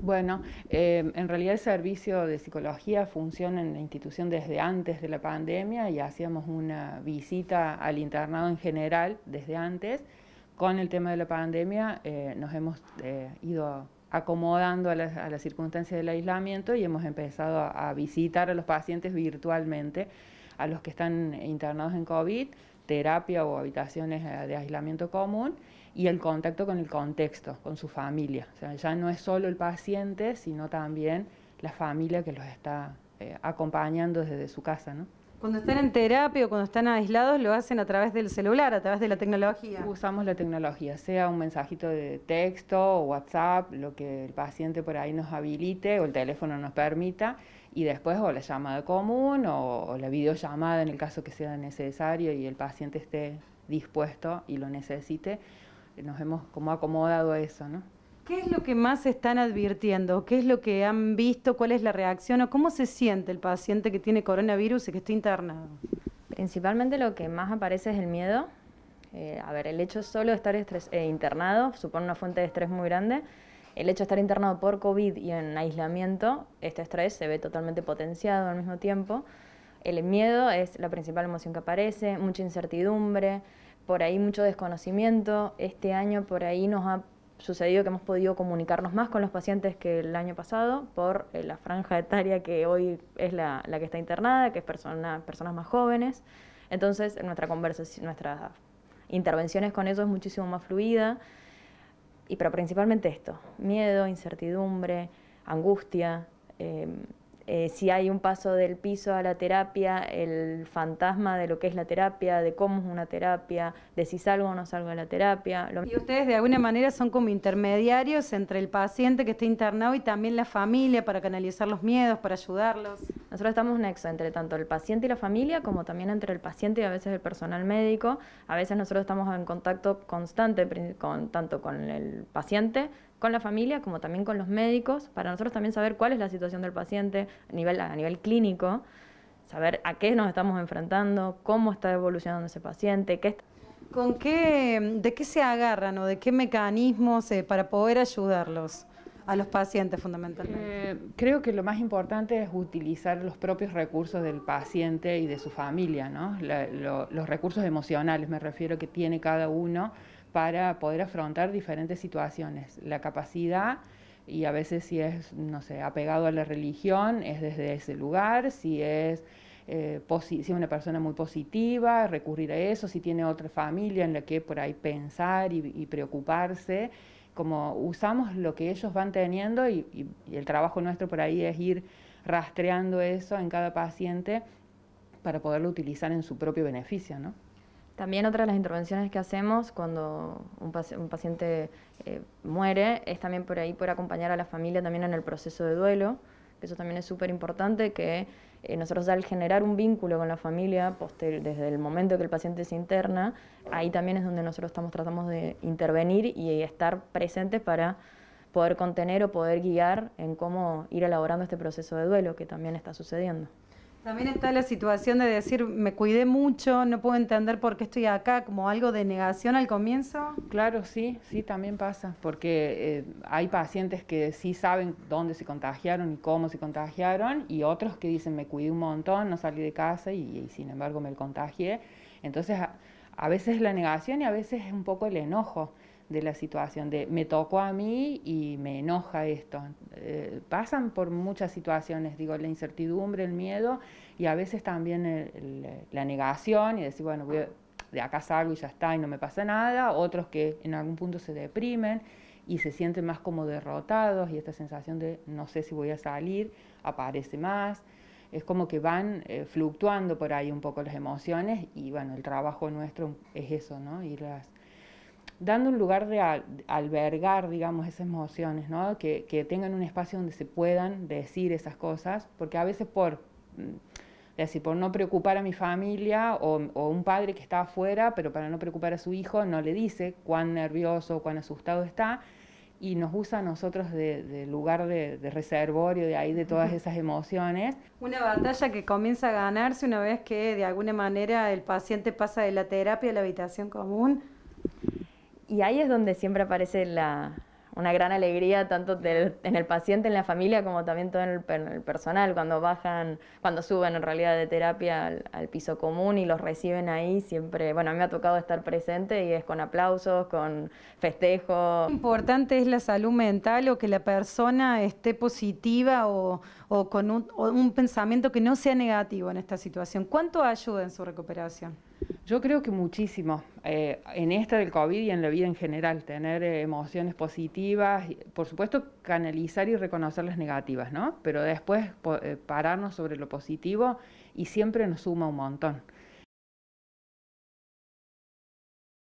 Bueno, en realidad el servicio de psicología funciona en la institución desde antes de la pandemia y hacíamos una visita al internado en general desde antes. Con el tema de la pandemia nos hemos ido acomodando a las circunstancias del aislamiento y hemos empezado a visitar a los pacientes virtualmente, a los que están internados en COVID, terapia o habitaciones de aislamiento común y el contacto con el contexto, con su familia. O sea, ya no es solo el paciente, sino también la familia que los está acompañando desde su casa, ¿no? Cuando están en terapia o cuando están aislados, lo hacen a través del celular, a través de la tecnología. Usamos la tecnología, sea un mensajito de texto o WhatsApp, lo que el paciente por ahí nos habilite o el teléfono nos permita, y después o la llamada común o la videollamada en el caso que sea necesario y el paciente esté dispuesto y lo necesite. Nos hemos como acomodado a eso, ¿no? ¿Qué es lo que más están advirtiendo? ¿Qué es lo que han visto? ¿Cuál es la reacción? ¿O cómo se siente el paciente que tiene coronavirus y que está internado? Principalmente lo que más aparece es el miedo. A ver, el hecho solo de estar internado supone una fuente de estrés muy grande. El hecho de estar internado por COVID y en aislamiento, este estrés se ve totalmente potenciado al mismo tiempo. El miedo es la principal emoción que aparece, mucha incertidumbre, por ahí mucho desconocimiento. Este año por ahí nos ha sucedido que hemos podido comunicarnos más con los pacientes que el año pasado por la franja etaria que hoy es la que está internada, que es personas más jóvenes. Entonces nuestra conversación, nuestras intervenciones con ellos es muchísimo más fluida. Pero principalmente esto, miedo, incertidumbre, angustia. Si hay un paso del piso a la terapia, el fantasma de lo que es la terapia, de cómo es una terapia, de si salgo o no salgo de la terapia. Y ustedes de alguna manera son como intermediarios entre el paciente que está internado y también la familia para canalizar los miedos, para ayudarlos. Nosotros estamos nexo entre tanto el paciente y la familia, como también entre el paciente y a veces el personal médico. A veces nosotros estamos en contacto constante tanto con el paciente, con la familia, como también con los médicos, para nosotros también saber cuál es la situación del paciente a nivel clínico, saber a qué nos estamos enfrentando, cómo está evolucionando ese paciente, ¿De qué se agarran o de qué mecanismos para poder ayudarlos a los pacientes fundamentalmente? Creo que lo más importante es utilizar los propios recursos del paciente y de su familia, ¿no? Los recursos emocionales, me refiero, que tiene cada uno para poder afrontar diferentes situaciones. La capacidad, y a veces si es, no sé, apegado a la religión, es desde ese lugar, si es una persona muy positiva, recurrir a eso, si tiene otra familia en la que por ahí pensar y preocuparse, como usamos lo que ellos van teniendo y el trabajo nuestro por ahí es ir rastreando eso en cada paciente para poderlo utilizar en su propio beneficio, ¿no? También otra de las intervenciones que hacemos cuando un paciente muere es también por ahí por acompañar a la familia también en el proceso de duelo, que eso también es súper importante, que nosotros al generar un vínculo con la familia desde el momento que el paciente se interna, ahí también es donde nosotros tratamos de intervenir y estar presentes para poder contener o poder guiar en cómo ir elaborando este proceso de duelo que también está sucediendo. También está la situación de decir, me cuidé mucho, no puedo entender por qué estoy acá, como algo de negación al comienzo. Claro, sí, sí, también pasa, porque hay pacientes que sí saben dónde se contagiaron y cómo se contagiaron, y otros que dicen, me cuidé un montón, no salí de casa y sin embargo me contagié. Entonces, a veces es la negación y a veces es un poco el enojo de la situación, de me tocó a mí y me enoja esto. Pasan por muchas situaciones, digo, la incertidumbre, el miedo y a veces también la negación y decir, bueno, de acá salgo y ya está y no me pasa nada. Otros que en algún punto se deprimen y se sienten más como derrotados y esta sensación de no sé si voy a salir aparece más. Es como que van fluctuando por ahí un poco las emociones y bueno, el trabajo nuestro es eso, ¿no? Irlas dando un lugar de albergar, digamos, esas emociones, ¿no? Que tengan un espacio donde se puedan decir esas cosas, porque a veces por no preocupar a mi familia o un padre que está afuera, pero para no preocupar a su hijo, no le dice cuán nervioso o cuán asustado está, y nos usa a nosotros de lugar de reservorio de ahí, de todas esas emociones. Una batalla que comienza a ganarse una vez que de alguna manera el paciente pasa de la terapia a la habitación común. Y ahí es donde siempre aparece una gran alegría tanto en el paciente, en la familia, como también todo en el personal, cuando suben en realidad de terapia al piso común y los reciben ahí, siempre, bueno, a mí me ha tocado estar presente y es con aplausos, con festejos. Importante es la salud mental o que la persona esté positiva o con un pensamiento que no sea negativo en esta situación. ¿Cuánto ayuda en su recuperación? Yo creo que muchísimo, en esta del COVID y en la vida en general, tener emociones positivas, por supuesto canalizar y reconocer las negativas, ¿no? Pero después pararnos sobre lo positivo y siempre nos suma un montón.